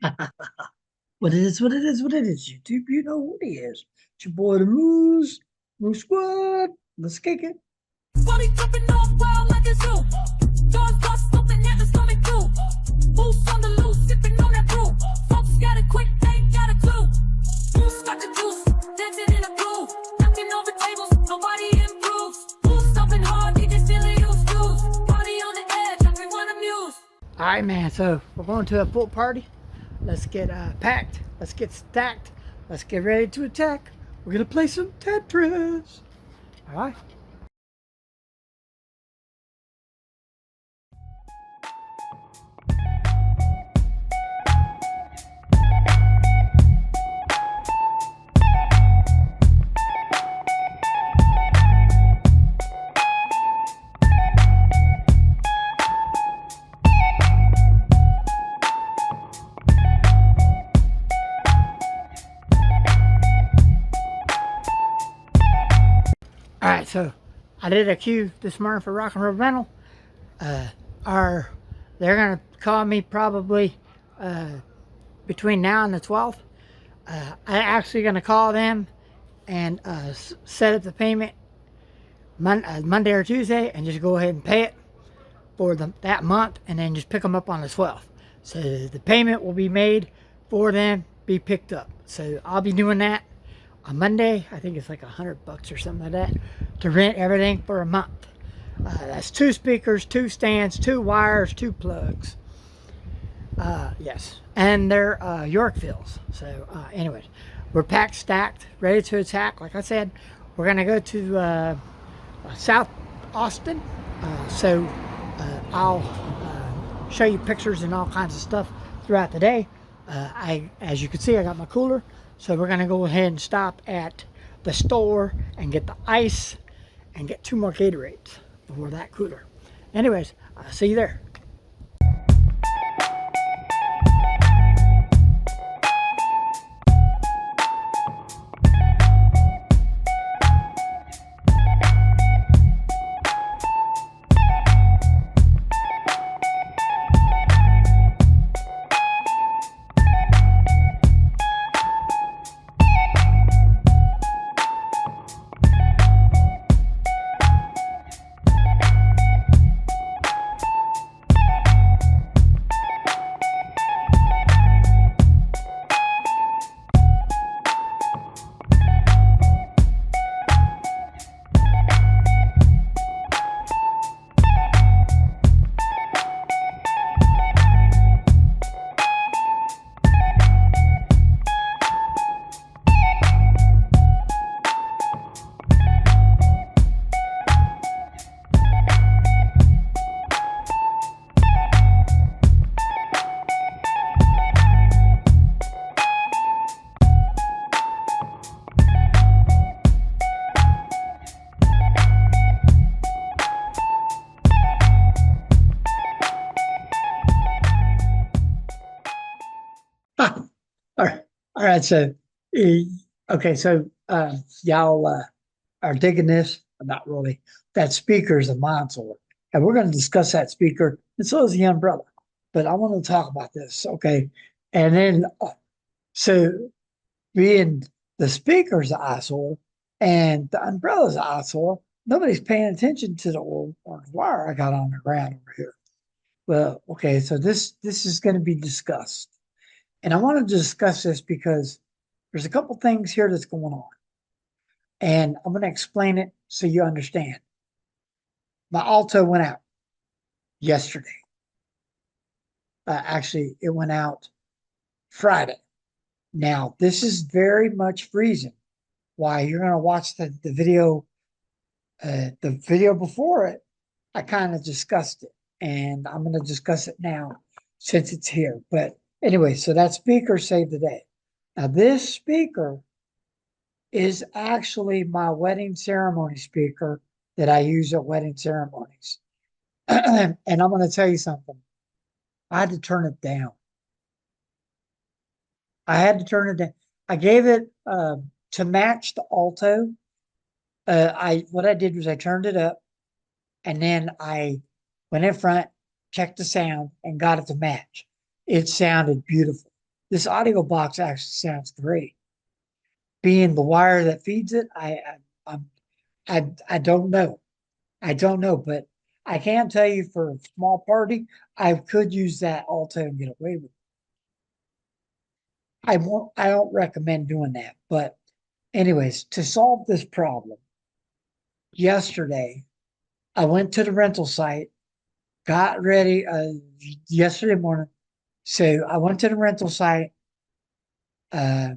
What it is, what it is, what it is. YouTube, you know what it is. It's your boy, the Moose Squad. Let's kick it. Body jumping off wild like a zoo. Jaws bust open at the stomach too. Boost on the loose, sipping on that brew. Folks got it quick, they ain't got a clue. Boost got the juice, dancing in a groove. Knocking over tables, nobody improves. Boost open hard, they just feel it use juice. Body on the edge, everyone amused. All right, man. So we're going to a pool party. Let's get packed. Let's get stacked. Let's get ready to attack. We're going to play some Tetris. All right. All right, so I did a queue this morning for Rock and Roll Rental. They're gonna call me probably between now and the 12th. I actually gonna call them and set up the payment Monday or Tuesday, and just go ahead and pay it for that month, and then just pick them up on the 12th. So the payment will be made for them, be picked up. So I'll be doing that on Monday. I think it's like $100 or something like that to rent everything for a month. That's 2 speakers, 2 stands, 2 wires, 2 plugs. Yes, and they're Yorkvilles. So anyways, we're packed, stacked, ready to attack. Like I said, we're gonna go to South Austin. So I'll show you pictures and all kinds of stuff throughout the day. As you can see, I got my cooler. So we're gonna go ahead and stop at the store and get the ice and get 2 more Gatorades before that cooler. Anyways, I'll see you there. All right, all right. So, okay. So, y'all are digging this? Not really. That speaker is a Monsoor, and we're going to discuss that speaker, and so is the umbrella. But I want to talk about this, okay? And then, so being the speaker's an eyesore and the umbrella's an eyesore, nobody's paying attention to the old orange wire I got on the ground over here. Well, okay. So this is going to be discussed. And I wanted to discuss this because there's a couple things here that's going on. And I'm going to explain it so you understand. My Alto went out yesterday. Actually, it went out Friday. Now, this is very much reason why you're going to watch the video. The video before it, I kind of discussed it. And I'm going to discuss it now since it's here. But anyway, so that speaker saved the day. Now, this speaker is actually my wedding ceremony speaker that I use at wedding ceremonies. And I'm going to tell you something. I had to turn it down. I had to turn it down. I gave it to match the alto. What I did was I turned it up, and then I went in front, checked the sound, and got it to match. It sounded beautiful. this audio box actually sounds great. Being the wire that feeds it, I don't know. I don't know, but I can tell you for a small party, I could use that alto and get away with it. I don't recommend doing that. But anyways, to solve this problem, yesterday I went to the rental site, got ready yesterday morning. So I went to the rental site, uh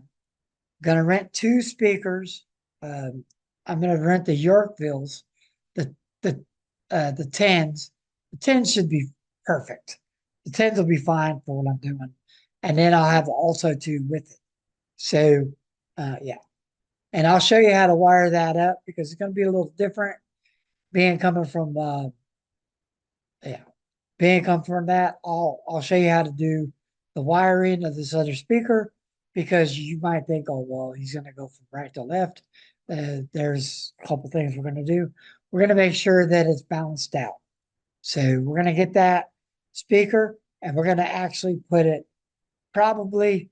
gonna rent two speakers. Um, I'm gonna rent the Yorkvilles, the the the tens. The tens should be perfect. The tens will be fine for what I'm doing, and then I'll have also two with it. So, yeah, and I'll show you how to wire that up because it's gonna be a little different, being coming from yeah, being come from that. I'll show you how to do the wiring of this other speaker because you might think, oh well, he's gonna go from right to left. There's a couple things we're gonna do. We're gonna make sure that it's balanced out. So we're gonna get that speaker and we're gonna actually put it probably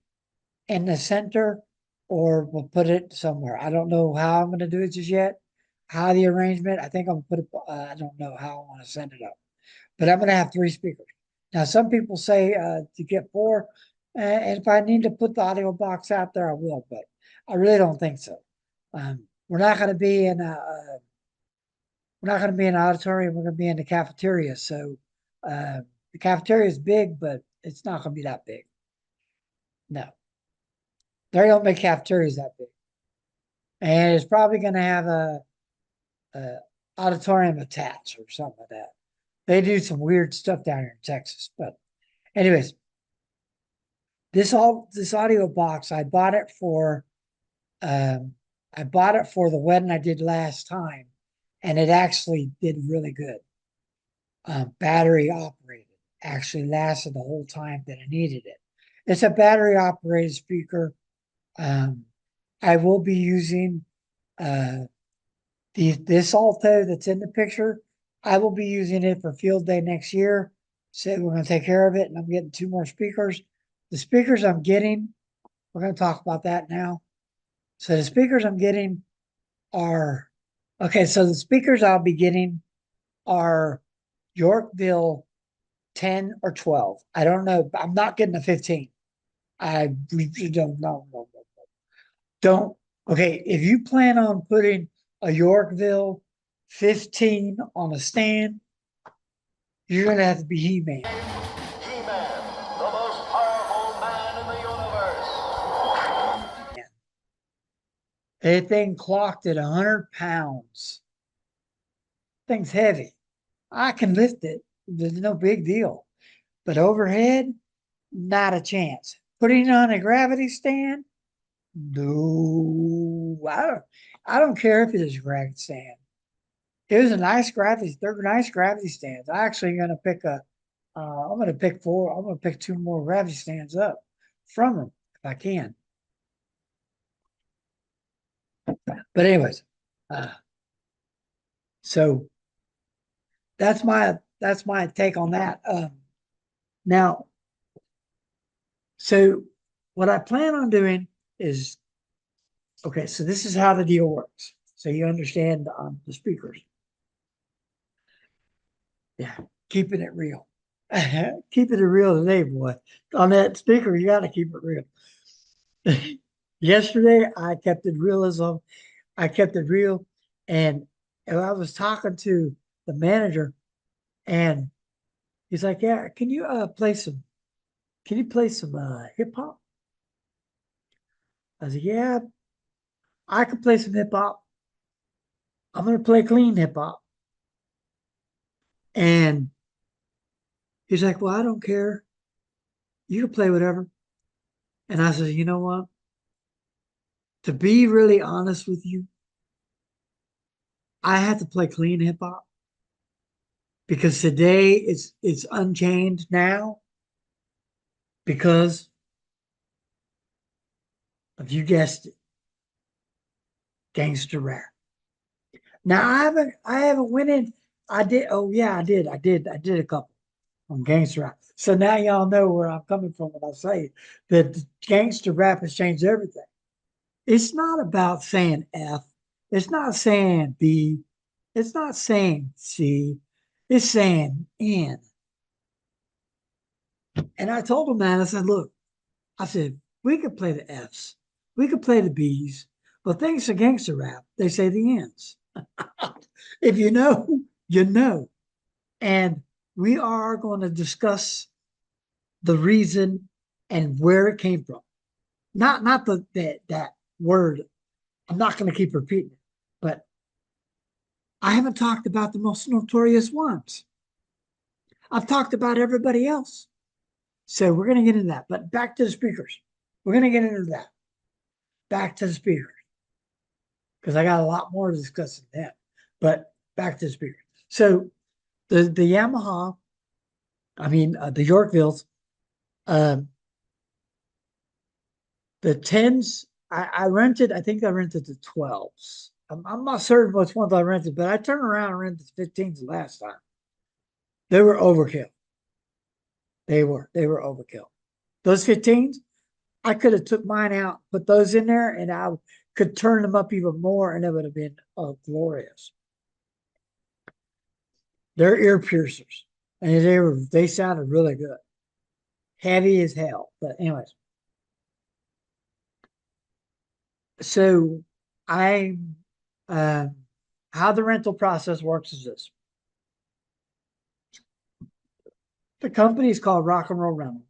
in the center or we'll put it somewhere. I don't know how I'm gonna do it just yet. How the arrangement, I think I'm gonna put it, I don't know how I want to set it up, but I'm going to have three speakers. Now, some people say to get four, and if I need to put the audio box out there, I will, but I really don't think so. We're not going to be in we're not going to be in an auditorium. We're going to be in the cafeteria. So the cafeteria is big, but it's not going to be that big. No, they don't make cafeterias that big, and it's probably going to have a auditorium attached or something like that. They do some weird stuff down here in Texas, but anyways, this audio box I bought it for um the wedding I did last time, and it actually did really good. Battery operated, actually lasted the whole time that I needed it. It's a battery operated speaker. Um, I will be using uh this alto that's in the picture. I will be using it for field day next year. So we're going to take care of it, and I'm getting two more speakers. The speakers I'm getting, we're going to talk about that now. So the speakers I'm getting are okay. So the speakers I'll be getting are Yorkville 10 or 12. I don't know. I'm not getting a 15. I don't know. No, no, no. Don't. Okay. If you plan on putting a Yorkville 15 on a stand, you're going to have to be He-Man. He-Man, the most powerful man in the universe. That thing clocked at 100 pounds. Thing's heavy. I can lift it. There's no big deal. But overhead, not a chance. Putting it on a gravity stand, no. I don't care if it is a gravity stand. It was a nice gravity. They're nice gravity stands. I actually gonna pick a. I'm gonna pick four. I'm gonna pick two more gravity stands up from them if I can. But anyways, uh, so that's my take on that. Now, so what I plan on doing is okay. So this is how the deal works. So you understand the speakers. Yeah, keeping it real. Keeping it real today, boy. On that speaker, you got to keep it real. Yesterday, I kept it realism. I kept it real, and I was talking to the manager, and he's like, "Yeah, can you play some? Can you play some hip hop?" I said, "Yeah, I can play some hip hop. I'm gonna play clean hip hop." And he's like, "Well, I don't care. You can play whatever." And I said, "You know what? To be really honest with you, I have to play clean hip hop because today it's unchained now because of you guessed it, gangster rap. Now I haven't went in. I did. Oh yeah, I did a couple. on gangster rap. So now y'all know where I'm coming from when I say that gangster rap has changed everything. It's not about saying F. It's not saying B. It's not saying C. It's saying N. And I told him that. I said, look, I said, we could play the Fs. We could play the Bs. But thanks to gangster rap, they say the Ns. If you know, you know. And we are going to discuss the reason and where it came from. Not that word. I'm not going to keep repeating it, but I haven't talked about the most notorious ones. I've talked about everybody else. So we're going to get into that. But back to the speakers. We're going to get into that. Back to the speakers. Because I got a lot more to discuss than that. But back to the speakers. So the Yamaha, the Yorkvilles, um, the 10s, I rented, I think I rented the 12s. I'm not certain which ones I rented, but I turned around and rented the 15s last time. They were overkill. They were overkill. Those 15s, I could have took mine out, put those in there, and I could turn them up even more, and it would have been glorious. They're ear piercers, and they sounded really good, heavy as hell. But anyways, so I, uh, how the rental process works is this: the company is called Rock and Roll Rental,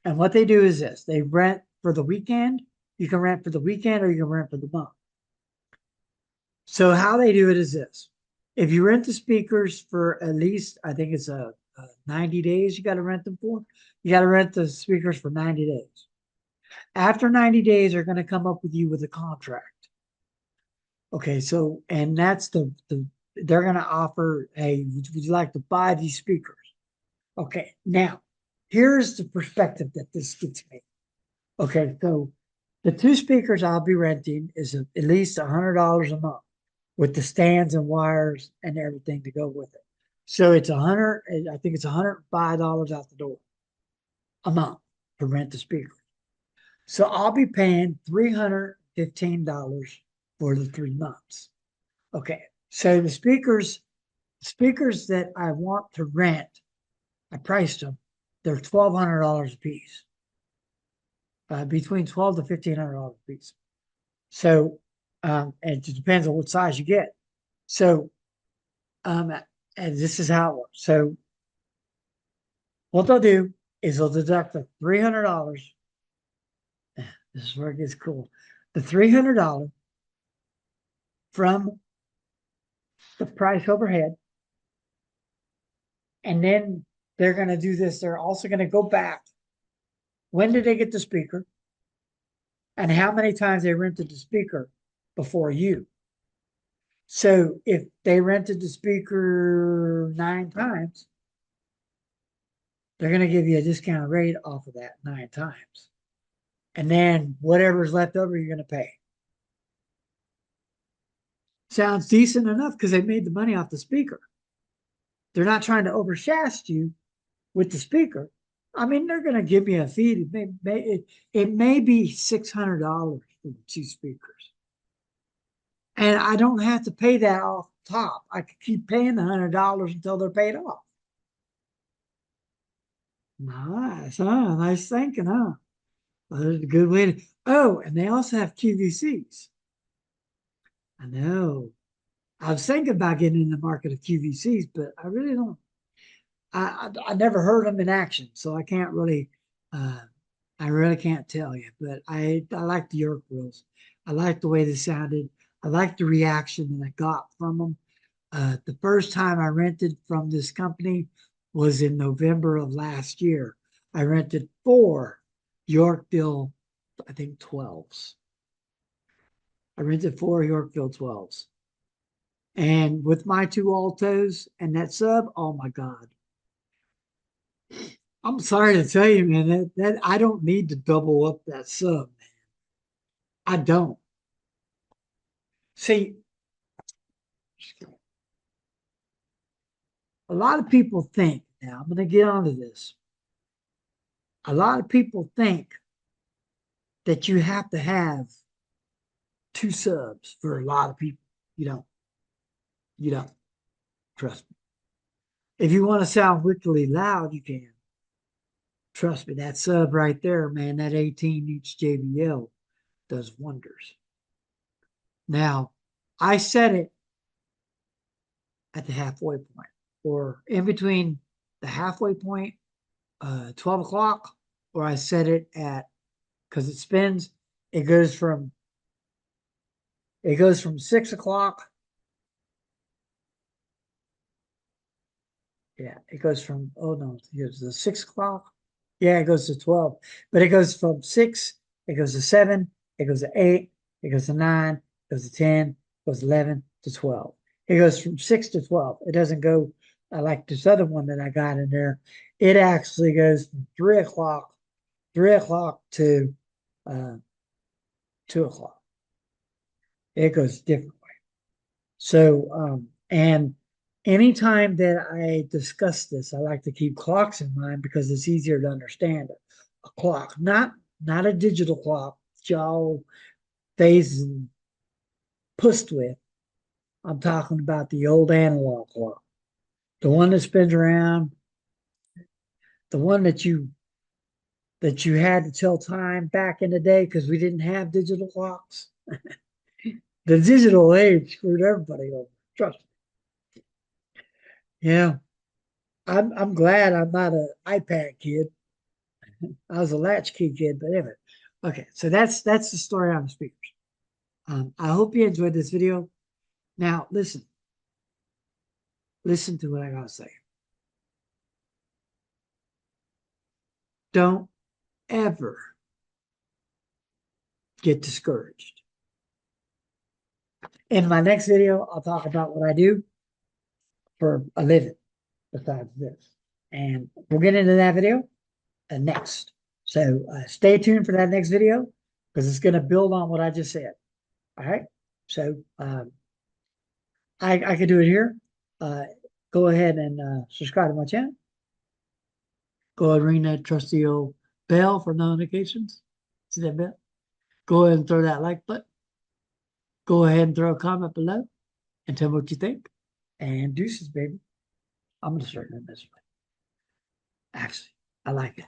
and what they do is this: they rent for the weekend. You can rent for the weekend, or you can rent for the month. So how they do it is this: if you rent the speakers for at least, I think it's a 90 days, you got to rent them for. You got to rent the speakers for 90 days. After 90 days, they're going to come up with you with a contract. Okay, so and that's they're going to offer, hey, would you like to buy these speakers? Okay, now here's the perspective that this gets me. Okay, so the two speakers I'll be renting is at least $100 a month with the stands and wires and everything to go with it. So it's I think it's $105 out the door a month to rent the speaker. So I'll be paying $315 for the 3 months. Okay. So the speakers that I want to rent, I priced them. They're $1,200 a piece. Between $1,200 to $1,500 a piece. So and it depends on what size you get. So and this is how it works. So what they'll do is they'll deduct the $300. This is where it gets cool. The $300 from the price overhead. And then they're going to do this. They're also going to go back. When did they get the speaker? And how many times they rented the speaker before you? So if they rented the speaker 9 times, they're going to give you a discount rate off of that 9 times. And then whatever's left over, you're going to pay. Sounds decent enough because they made the money off the speaker. They're not trying to overshaft you with the speaker. I mean, they're going to give me a fee. It may be $600 for the 2 speakers. And I don't have to pay that off top. I could keep paying the $100 until they're paid off. Nice, huh? Nice thinking, huh? Well, there's a good way to. Oh, and they also have QVCs. I know. I was thinking about getting in the market of QVCs, but I really don't. I never heard them in action, so I can't really. I really can't tell you. But I like the Yorkvilles. I like the way they sounded. I like the reaction that I got from them. The first time I rented from this company was in November of last year. I rented 4 Yorkville, I think 12s. I rented 4 Yorkville 12s. And with my 2 altos and that sub, oh my God. I'm sorry to tell you, man, that I don't need to double up that sub, man. I don't. See, a lot of people think, now I'm going to get onto this. A lot of people think that you have to have 2 subs for a lot of people. You don't. You don't. Trust me. If you want to sound wickedly loud, you can. Trust me, that sub right there, man, that 18-inch JBL does wonders. Now, I set it at the halfway point, or in between the halfway point, 12 o'clock, or I set it at, because it spins, it goes from 6 o'clock. Yeah, it goes from, oh no, it goes to 6 o'clock. Yeah, it goes to 12, but it goes from 6, it goes to 7, it goes to 8, it goes to 9, it goes to 10, it goes to 11 to 12. It goes from 6 to 12. It doesn't go like this other one that I got in there. It actually goes from 3 o'clock to uh, 2 o'clock. It goes different way. So, and anytime that I discuss this, I like to keep clocks in mind because it's easier to understand a clock, not a digital clock that y'all phased and pussed with. I'm talking about the old analog clock, the one that spins around, the one that you had to tell time back in the day because we didn't have digital clocks. The digital age screwed everybody over. Trust me. Yeah, I'm glad I'm not an iPad kid. I was a latchkey kid, but anyway. Okay, so that's the story on the speakers. I hope you enjoyed this video. Now, listen to what I gotta say. Don't ever get discouraged. In my next video, I'll talk about what I do for a living besides this. And we'll get into that video next. So stay tuned for that next video because it's going to build on what I just said. All right. So I could do it here. Go ahead and subscribe to my channel. Go ahead and ring that trusty old bell for notifications. See that bell? Go ahead and throw that like button. Go ahead and throw a comment below and tell me what you think. And deuces, baby. I'm going to start doing this way. Actually, I like it.